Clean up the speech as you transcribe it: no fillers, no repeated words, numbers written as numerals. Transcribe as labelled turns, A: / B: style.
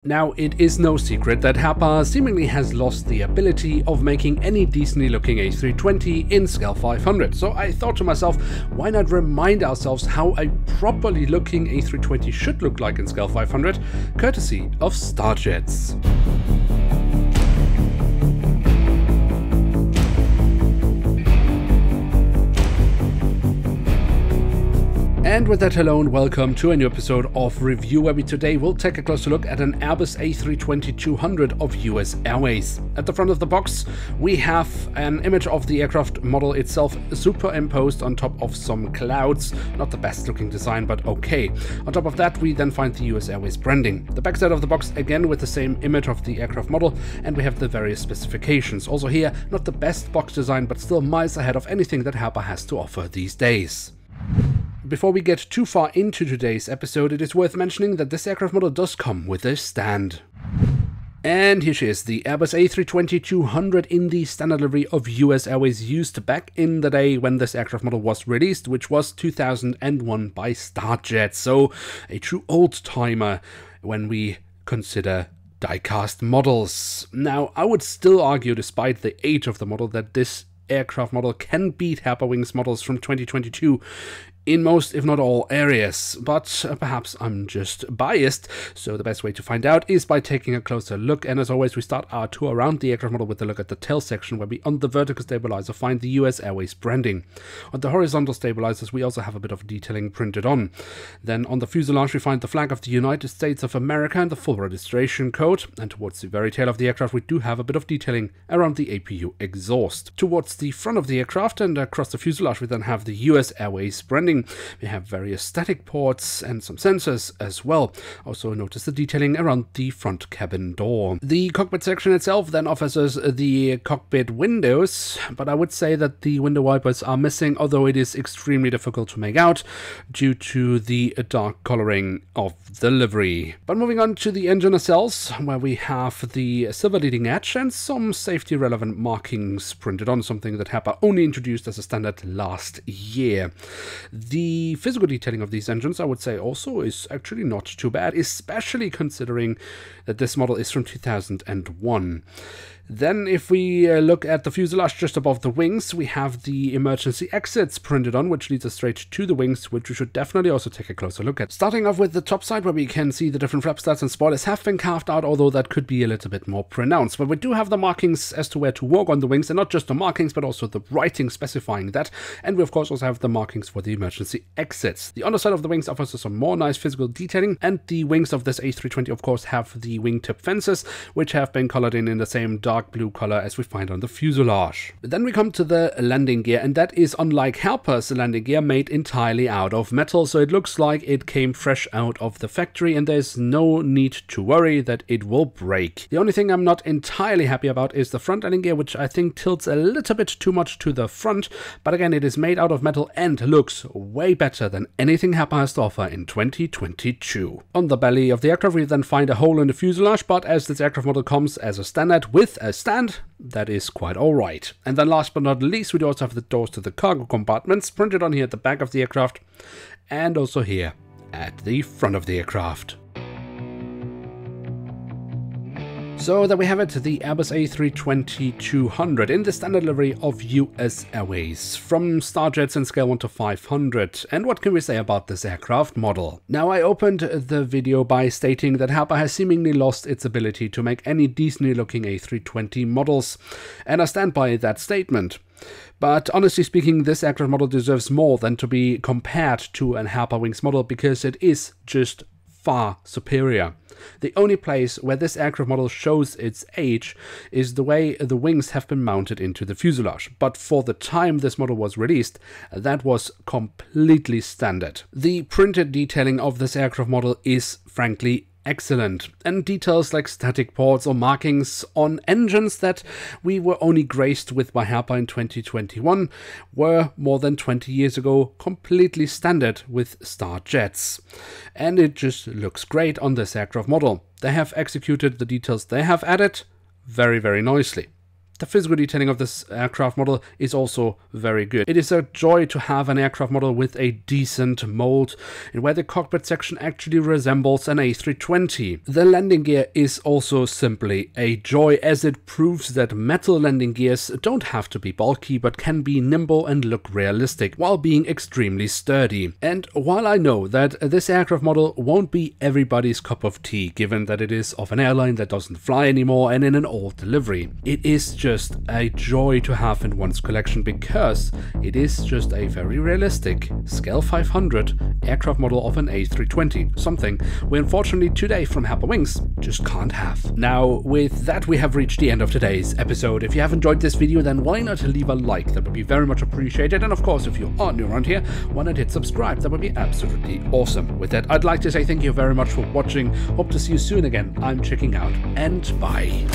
A: Now, it is no secret that Herpa seemingly has lost the ability of making any decently looking A320 in scale 500, so I thought to myself, why not remind ourselves how a properly looking A320 should look like in scale 500, courtesy of Starjets. And with that, hello and welcome to a new episode of Review, where we today will take a closer look at an Airbus A320-200 of US Airways. At the front of the box, we have an image of the aircraft model itself superimposed on top of some clouds. Not the best looking design, but okay. On top of that, we then find the US Airways branding. The backside of the box, again with the same image of the aircraft model, and we have the various specifications. Also here, not the best box design, but still miles ahead of anything that Herpa has to offer these days. Before we get too far into today's episode, it is worth mentioning that this aircraft model does come with a stand. And here she is, the Airbus A320-200 in the standard livery of US Airways, used back in the day when this aircraft model was released, which was 2001 by Starjets. So a true old-timer when we consider die-cast models. Now, I would still argue, despite the age of the model, that this aircraft model can beat Herpa Wings models from 2022 in most, if not all, areas, but perhaps I'm just biased, so the best way to find out is by taking a closer look. And as always, we start our tour around the aircraft model with a look at the tail section, where we, on the vertical stabilizer, find the US Airways branding. On the horizontal stabilizers, we also have a bit of detailing printed on. Then on the fuselage, we find the flag of the United States of America and the full registration code, and towards the very tail of the aircraft, we do have a bit of detailing around the APU exhaust. Towards the front of the aircraft and across the fuselage, we then have the US Airways branding. We have various static ports and some sensors as well. Also notice the detailing around the front cabin door. The cockpit section itself then offers us the cockpit windows, but I would say that the window wipers are missing, although it is extremely difficult to make out due to the dark coloring of the livery. But moving on to the engine nacelles, where we have the silver leading edge and some safety relevant markings printed on, something that Herpa only introduced as a standard last year. The physical detailing of these engines, I would say, also is actually not too bad, especially considering that this model is from 2001. Then if we look at the fuselage just above the wings, we have the emergency exits printed on, which leads us straight to the wings, which we should definitely also take a closer look at. Starting off with the top side, where we can see the different flap studs and spoilers have been carved out, although that could be a little bit more pronounced. But we do have the markings as to where to walk on the wings, and not just the markings, but also the writing specifying that. And we of course also have the markings for the emergency exits. The underside of the wings offers us some more nice physical detailing, and the wings of this A320 of course have the wingtip fences, which have been colored in the same dark blue color as we find on the fuselage. Then we come to the landing gear, and that is, unlike Herpa's landing gear, made entirely out of metal, so it looks like it came fresh out of the factory, and there's no need to worry that it will break. The only thing I'm not entirely happy about is the front landing gear, which I think tilts a little bit too much to the front, but again, it is made out of metal and looks way better than anything Herpa has to offer in 2022. On the belly of the aircraft, we then find a hole in the fuselage, but as this aircraft model comes as a standard with a stand, that is quite alright. And then last but not least, we do also have the doors to the cargo compartments printed on here at the back of the aircraft, and also here at the front of the aircraft. So there we have it, the Airbus A320-200 in the standard livery of US Airways, from Starjets in scale 1 to 500. And what can we say about this aircraft model? Now, I opened the video by stating that Herpa has seemingly lost its ability to make any decently looking A320 models, and I stand by that statement. But honestly speaking, this aircraft model deserves more than to be compared to an Herpa Wings model, because it is just far superior. The only place where this aircraft model shows its age is the way the wings have been mounted into the fuselage, but for the time this model was released, that was completely standard. The printed detailing of this aircraft model is frankly excellent, and details like static ports or markings on engines that we were only graced with by Herpa in 2021 were more than 20 years ago completely standard with Starjets. And it just looks great on this aircraft model. They have executed the details they have added very, very nicely. The physical detailing of this aircraft model is also very good. It is a joy to have an aircraft model with a decent mold, and where the cockpit section actually resembles an A320. The landing gear is also simply a joy, as it proves that metal landing gears don't have to be bulky but can be nimble and look realistic while being extremely sturdy. And while I know that this aircraft model won't be everybody's cup of tea, given that it is of an airline that doesn't fly anymore and in an old delivery, it is just a joy to have in one's collection, because it is just a very realistic scale 500 aircraft model of an A320, something we unfortunately today from Happer Wings just can't have. Now, with that, we have reached the end of today's episode. If you have enjoyed this video, then why not leave a like? That would be very much appreciated. And of course, if you are new around here, why not hit subscribe? That would be absolutely awesome. With that, I'd like to say thank you very much for watching. Hope to see you soon again. I'm checking out, and bye.